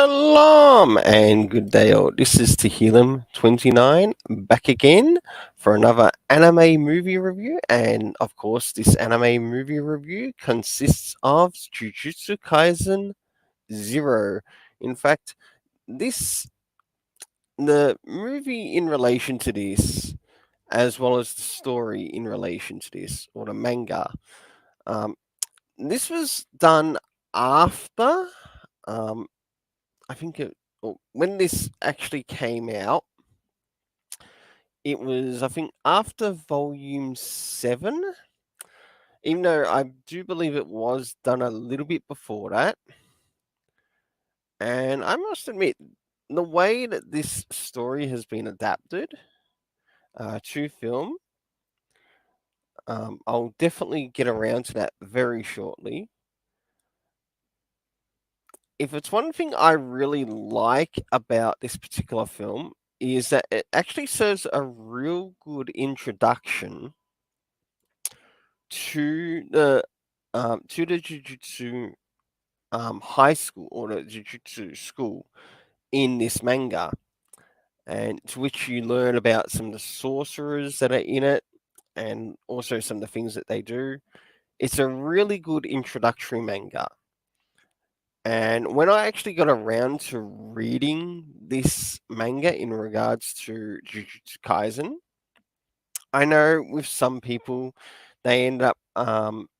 Shalom and good day all. This is Tehillim29 back again for another anime movie review. And of course, this anime movie review consists of Jujutsu Kaisen Zero. In fact, this the movie in relation to this, as well as the story in relation to this, or the manga. Um, this was done after. Um, I think when this actually came out, it was I think after volume 7. Even though I do believe it was done a little bit before that, and I must admit, the way that this story has been adapted to film, I'll definitely get around to that very shortly. If it's one thing I really like about this particular film, is that it actually serves a real good introduction to the Jujutsu high school, or the Jujutsu school in this manga, and to which you learn about some of the sorcerers that are in it, and also some of the things that they do. It's a really good introductory manga. And when I actually got around to reading this manga in regards to Jujutsu Kaisen, I know with some people, they end up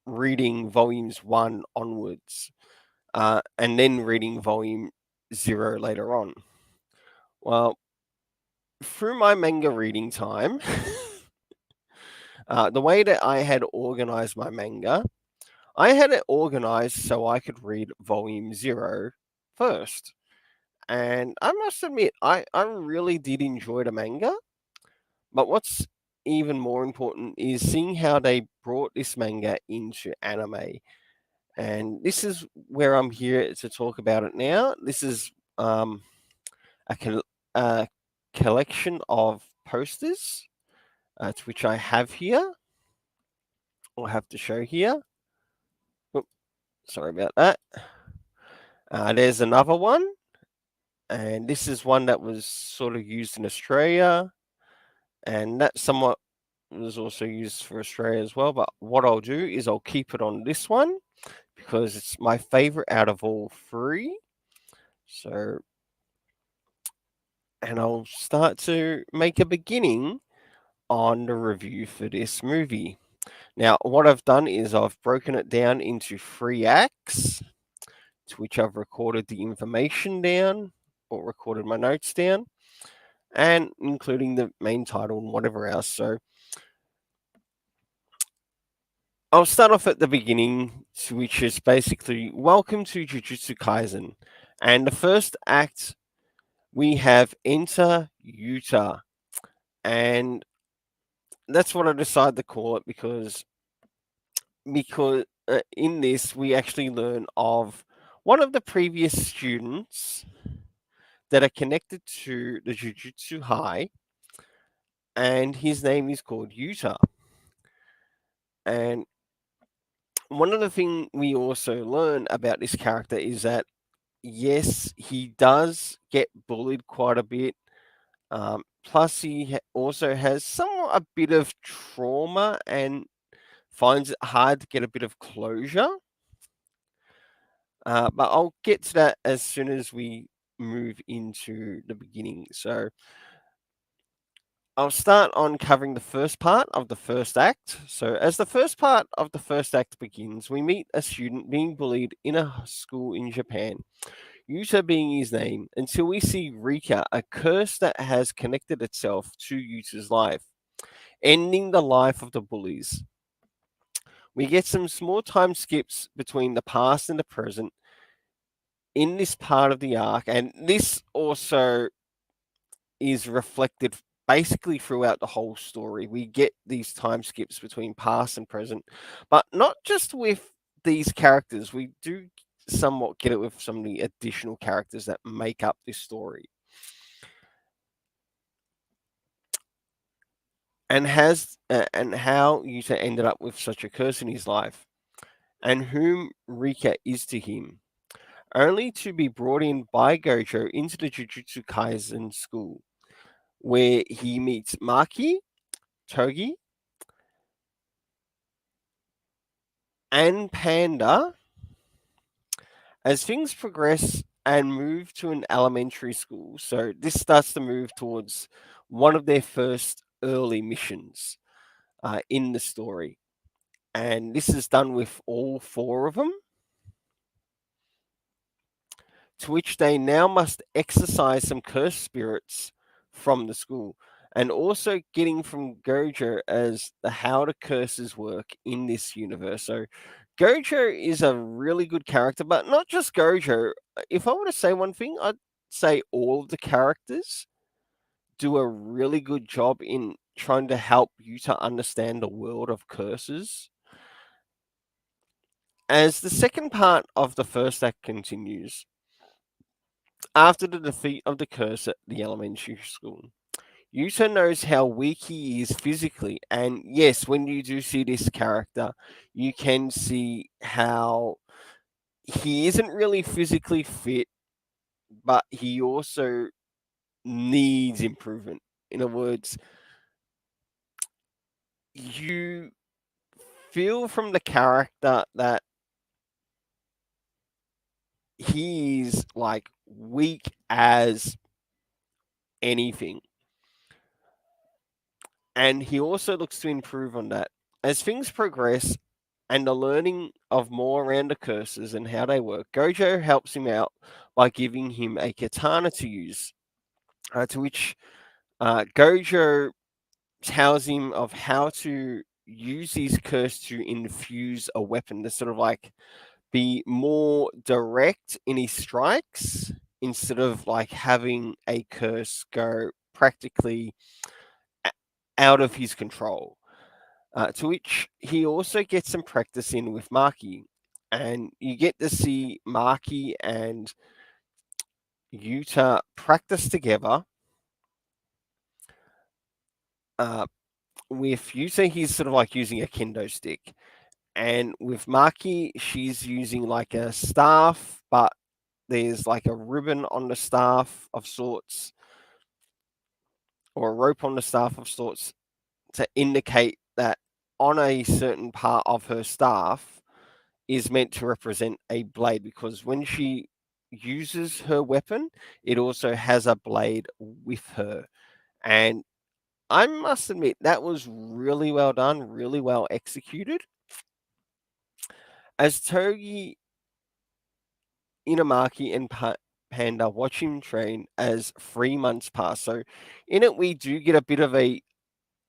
reading volumes 1 onwards, and then reading volume 0 later on. Well, through my manga reading time, the way that I had organized my manga, I had it organized so I could read volume 0 first. And I must admit, I really did enjoy the manga. But what's even more important is seeing how they brought this manga into anime. And this is where I'm here to talk about it now. This is a, a collection of posters, to which I have here, or have to show here. Oop, sorry about that. There's another one, and this is one that was sort of used in Australia, and that somewhat was also used for Australia as well. But what I'll do is I'll keep it on this one because it's my favorite out of all three. So, and I'll start to make a beginning on the review for this movie. Now, what I've done is I've broken it down into 3 acts, to which I've recorded the information down, or recorded my notes down, and including the main title and whatever else. So I'll start off at the beginning, which is basically welcome to Jujutsu Kaisen. And the first act, we have Enter Yuta. And that's what I decided to call it because in this we actually learn of one of the previous students that are connected to the Jujutsu High, and his name is called Yuta. And one of the things we also learn about this character is that yes, he does get bullied quite a bit. Plus, he also has somewhat a bit of trauma and finds it hard to get a bit of closure. But I'll get to that as soon as we move into the beginning. So I'll start on covering the first part of the first act. So, as the first part of the first act begins, we meet a student being bullied in a school in Japan, Yuta being his name, until we see Rika, a curse that has connected itself to Yuta's life, ending the life of the bullies. We get some small time skips between the past and the present in this part of the arc, and this also is reflected basically throughout the whole story. We get these time skips between past and present, but not just with these characters. We do somewhat get it with some of the additional characters that make up this story. And how Yuta ended up with such a curse in his life, and whom Rika is to him. only to be brought in by Gojo into the Jujutsu Kaisen school, where he meets Maki, Togi, and Panda. As things progress and move to an elementary school, so this starts to move towards one of their first early missions in the story. And this is done with all four of them, to which they now must exorcise some cursed spirits from the school. And also getting from Gojo as the how the curses work in this universe. So Gojo is a really good character, but not just Gojo. If I were to say one thing, I'd say all of the characters do a really good job in trying to help you to understand the world of curses. As the second part of the first act continues, after the defeat of the curse at the elementary school, Yuta knows how weak he is physically. And yes, when you do see this character, you can see how he isn't really physically fit, but he also needs improvement. In other words, you feel from the character that he's like weak as anything. And he also looks to improve on that. As things progress and the learning of more around the curses and how they work, Gojo helps him out by giving him a katana to use, to which Gojo tells him of how to use his curse to infuse a weapon to sort of like be more direct in his strikes instead of like having a curse go practically a- out of his control. To which he also gets some practice in with Maki. And you get to see Maki and Yuta practice together. Uh, with Yuta, he's sort of like using a kendo stick. And with Maki, she's using like a staff, but there's like a ribbon on the staff of sorts, or a rope on the staff of sorts, to indicate that on a certain part of her staff is meant to represent a blade, because when she uses her weapon, it also has a blade with her. And I must admit, that was really well done, really well executed. As Togi, Inamaki, and Panda watch him train as 3 months pass. So, in it, we do get a bit of a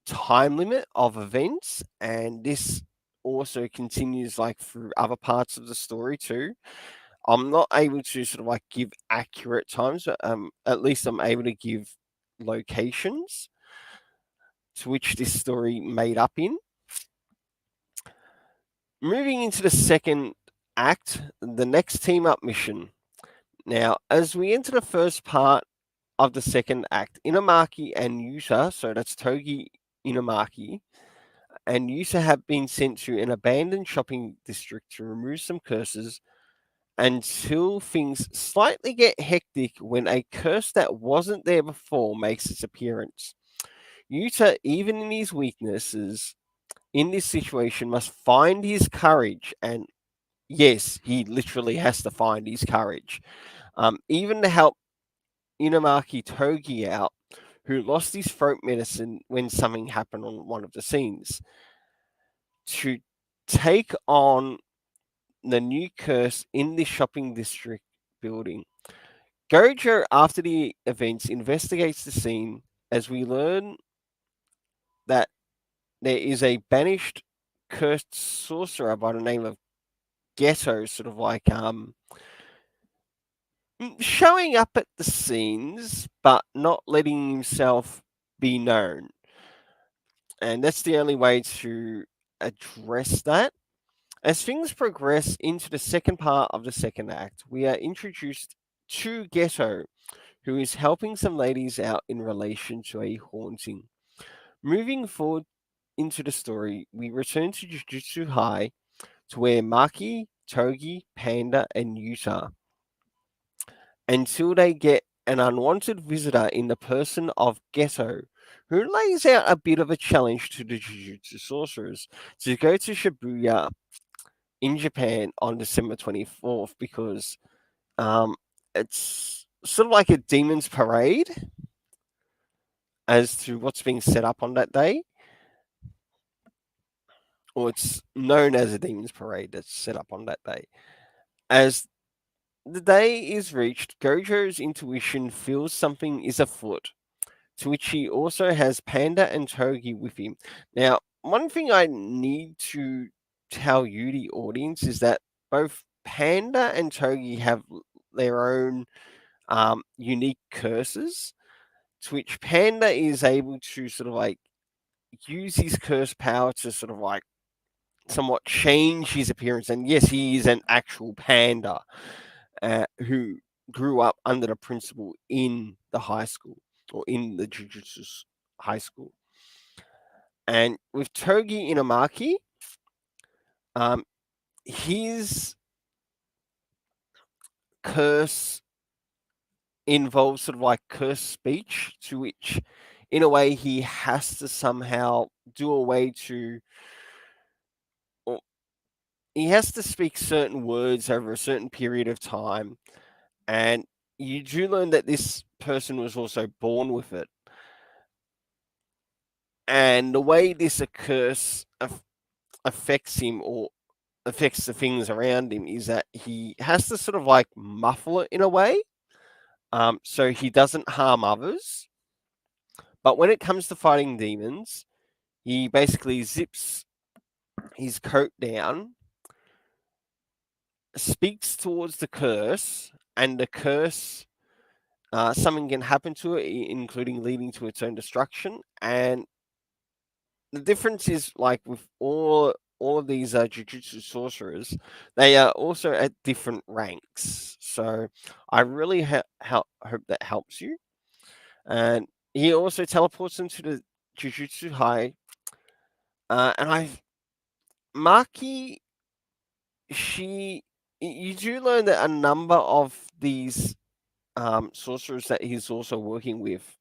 time limit of events, and this also continues like through other parts of the story too. I'm not able to sort of like give accurate times, but at least I'm able to give locations to which this story made up in. Moving into the second act, the next team up mission. Now, as we enter the first part of the second act, Inamaki and Yuta, so that's Togi, Inamaki, and Yuta have been sent to an abandoned shopping district to remove some curses until things slightly get hectic when a curse that wasn't there before makes its appearance. Yuta, even in his weaknesses in this situation, must find his courage, and yes, he literally has to find his courage, even to help Inamaki Togi out, who lost his throat medicine when something happened on one of the scenes, to take on the new curse in the shopping district building. Gojo, after the events, investigates the scene as we learn that there is a banished cursed sorcerer by the name of Ghetto, sort of like showing up at the scenes but not letting himself be known. And that's the only way to address that. As things progress into the second part of the second act, we are introduced to Ghetto, who is helping some ladies out in relation to a haunting. Moving forward into the story, we return to Jujutsu High, to where Maki, Togi, Panda, and Yuta until they get an unwanted visitor in the person of Ghetto, who lays out a bit of a challenge to the Jujutsu sorcerers to go to Shibuya in Japan on December 24th because it's sort of like a demon's parade as to what's being set up on that day, or it's known as a demon's parade that's set up on that day. As the day is reached, Gojo's intuition feels something is afoot, to which he also has Panda and Togi with him. Now, one thing I need to tell you, the audience, is that both Panda and Togi have their own unique curses, to which Panda is able to sort of like use his curse power to sort of like somewhat change his appearance. And yes, he is an actual panda who grew up under the principal in the high school or in the Jujutsu high school. And with Togi Inamaki, um, his curse involves sort of like curse speech, to which, in a way, he has to somehow do a way to, or he has to speak certain words over a certain period of time. And you do learn that this person was also born with it. And the way this curse affects him or affects the things around him is that he has to sort of like muffle it in a way, so he doesn't harm others. But when it comes to fighting demons, he basically zips his coat down, speaks towards the curse, and the curse, something can happen to it, including leading to its own destruction. And the difference is like with all of these jujutsu sorcerers, they are also at different ranks. So I really hope that helps you. And he also teleports into the Jujutsu High. And Maki, she, you do learn that a number of these sorcerers that he's also working with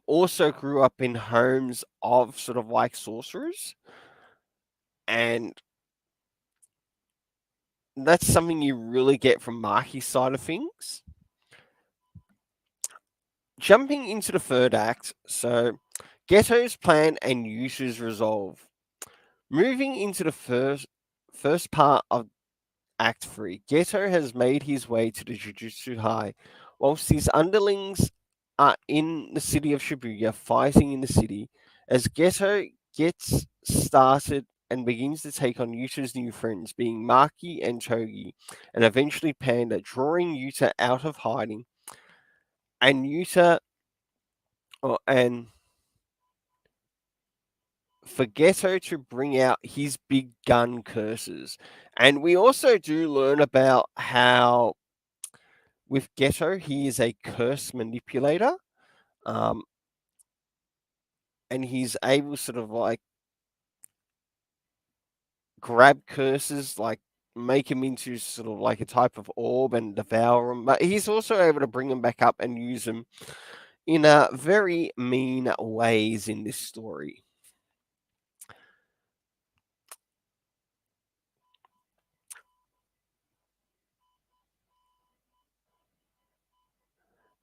also grew up in homes of sort of like sorcerers. And that's something you really get from Maki's side of things. Jumping into the third act, so Ghetto's plan and Yusha's resolve. Moving into the first part of Act 3, Ghetto has made his way to the Jujutsu High, whilst his underlings are in the city of Shibuya fighting in the city. As Ghetto gets started and begins to take on Yuta's new friends, being Maki and Togi, and eventually Panda, drawing Yuta out of hiding, and Yuta, and for Ghetto to bring out his big gun curses. And we also do learn about how with Ghetto, he is a curse manipulator. Um, and he's able sort of like grab curses, like make him into sort of like a type of orb and devour them. But he's also able to bring them back up and use them in very mean ways in this story.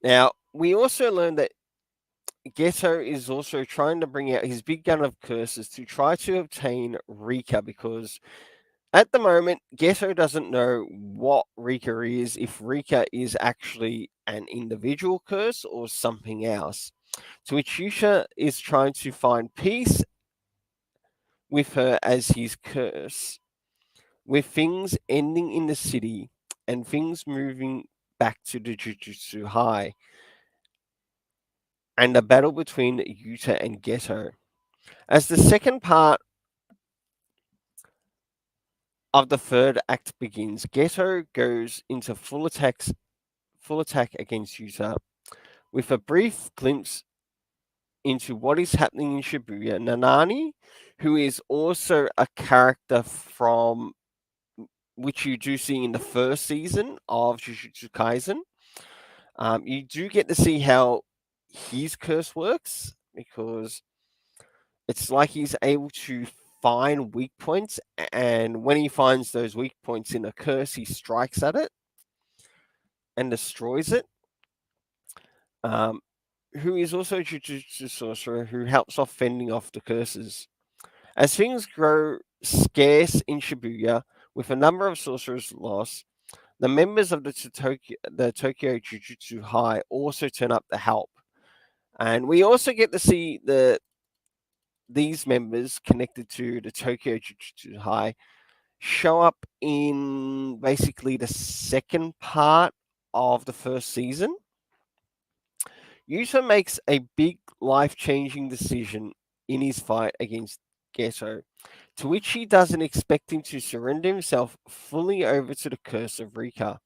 Now, we also learn that Ghetto is also trying to bring out his big gun of curses to try to obtain Rika, because at the moment, Ghetto doesn't know what Rika is, if Rika is actually an individual curse or something else. To which Yusha is trying to find peace with her as his curse, with things ending in the city and things moving back to the Jujutsu High, and a battle between Yuta and Ghetto. As the second part of the third act begins, Ghetto goes into full attack against Yuta. With a brief glimpse into what is happening in Shibuya, Nanani, who is also a character from which you do see in the first season of Jujutsu Kaisen. You do get to see how his curse works because it's like he's able to find weak points, and when he finds those weak points in a curse, he strikes at it and destroys it. Um, who is also a Jujutsu sorcerer who helps off fending off the curses. As things grow scarce in Shibuya, with a number of sorcerers lost, the members of the Tokyo Jujutsu High also turn up to help. And we also get to see these members connected to the Tokyo Jujutsu High show up in basically the second part of the first season. Yuta makes a big life changing decision in his fight against Geto, to which he doesn't expect him to surrender himself fully over to the curse of Rika.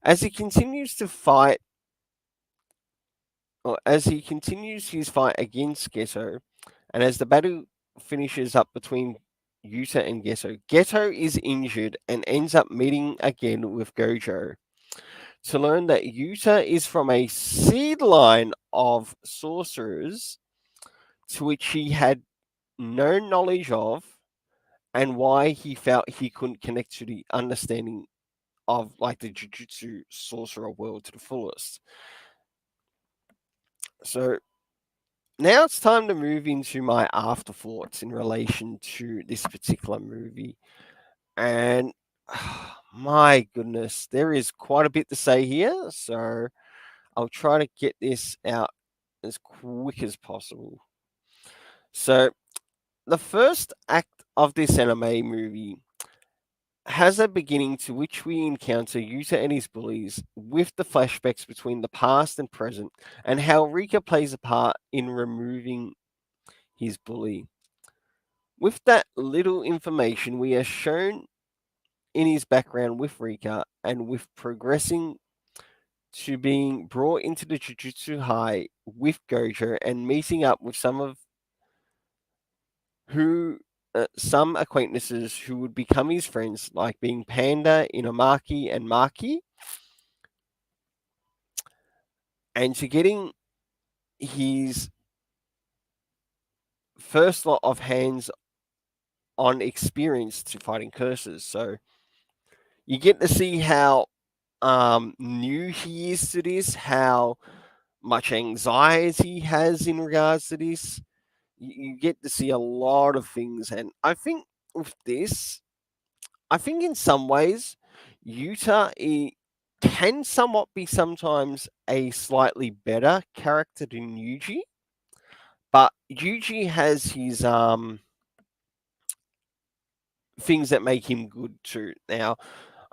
As he continues to fight, or as he continues his fight against Geto, and as the battle finishes up between Yuta and Geto, Geto is injured and ends up meeting again with Gojo to learn that Yuta is from a seed line of sorcerers to which he had no knowledge of, and why he felt he couldn't connect to the understanding of like the Jujutsu sorcerer world to the fullest. So now it's time to move into my afterthoughts in relation to this particular movie. And my goodness, there is quite a bit to say here. So I'll try to get this out as quick as possible. So the first act of this anime movie has a beginning to which we encounter Yuta and his bullies with the flashbacks between the past and present, and how Rika plays a part in removing his bully. With that little information, we are shown in his background with Rika and with progressing to being brought into the Jujutsu High with Gojo and meeting up with who some acquaintances who would become his friends, like being Panda, Inamaki, and Maki, and to getting his first lot of hands on experience to fighting curses. So you get to see how new he is to this, how much anxiety he has in regards to this. You get to see a lot of things, and I think with this, I think in some ways, Yuta can somewhat be sometimes a slightly better character than Yuji, but Yuji has his things that make him good too. Now,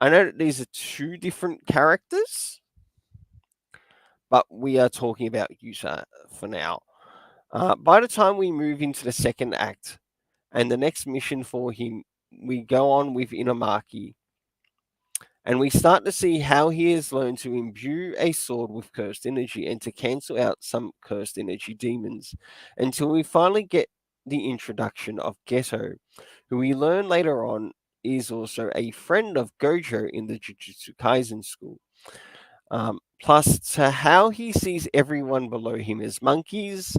I know that these are two different characters, but we are talking about Yuta for now. By the time we move into the second act and the next mission for him, we go on with Inamaki, and we start to see how he has learned to imbue a sword with cursed energy and to cancel out some cursed energy demons until we finally get the introduction of Geto, who we learn later on is also a friend of Gojo in the Jujutsu Kaisen school. Plus, to how he sees everyone below him as monkeys,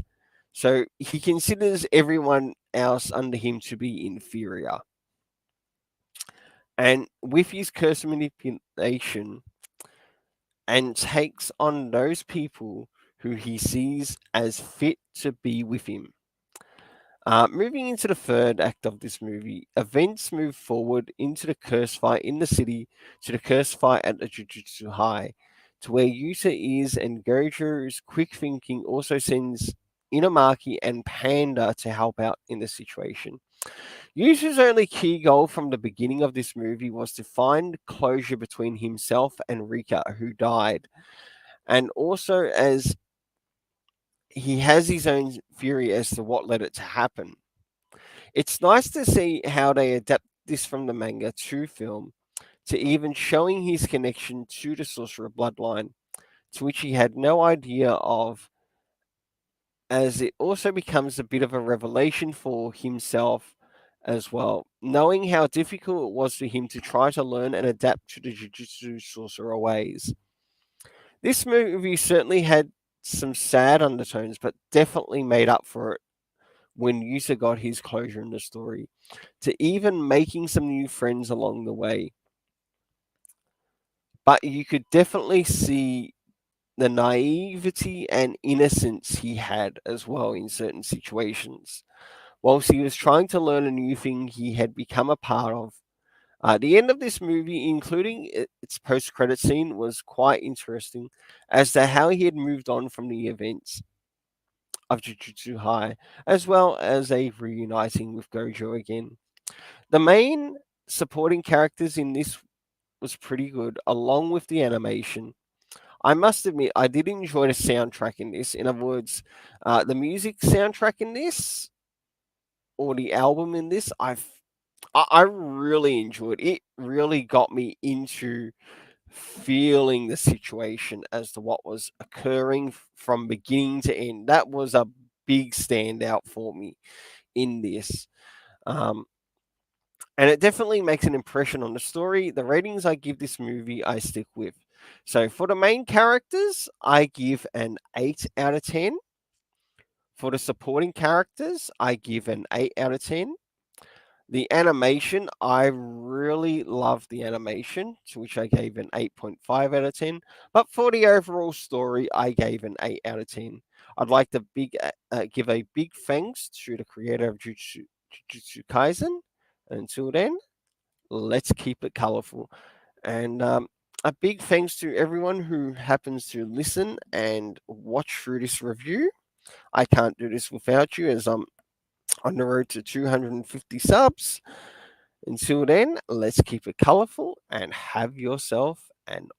so he considers everyone else under him to be inferior. And with his curse manipulation, and takes on those people who he sees as fit to be with him. Moving into the third act of this movie, events move forward into the curse fight in the city to the curse fight at the Jujutsu High, to where Yuta is, and Gojo's quick thinking also sends Inamaki and Panda to help out in the situation. Yusha's only key goal from the beginning of this movie was to find closure between himself and Rika, who died, and also as he has his own theory as to what led it to happen. It's nice to see how they adapt this from the manga to film, to even showing his connection to the sorcerer bloodline, to which he had no idea of, as it also becomes a bit of a revelation for himself as well, knowing how difficult it was for him to try to learn and adapt to the Jujutsu sorcerer ways. This movie certainly had some sad undertones, but definitely made up for it when Yusa got his closure in the story, to even making some new friends along the way. But you could definitely see the naivety and innocence he had as well in certain situations. Whilst he was trying to learn a new thing he had become a part of. The end of this movie, including its post credit scene, was quite interesting as to how he had moved on from the events of Jujutsu High, as well as a reuniting with Gojo again. The main supporting characters in this was pretty good, along with the animation. I must admit, I did enjoy the soundtrack in this. In other words, the music soundtrack in this, or the album in this, I really enjoyed it. Really got me into feeling the situation as to what was occurring from beginning to end. That was a big standout for me in this. Um, and it definitely makes an impression on the story. The ratings I give this movie, I stick with. So for the main characters, I give an 8 out of 10. For the supporting characters, I give an 8 out of 10. The animation, I really loved the animation, to which I gave an 8.5 out of 10. But for the overall story, I gave an 8 out of 10. I'd like to give a big thanks to the creator of Jujutsu Kaisen. And until then, let's keep it colorful. And a big thanks to everyone who happens to listen and watch through this review. I can't do this without you as I'm on the road to 250 subs. Until then, let's keep it colorful and have yourself an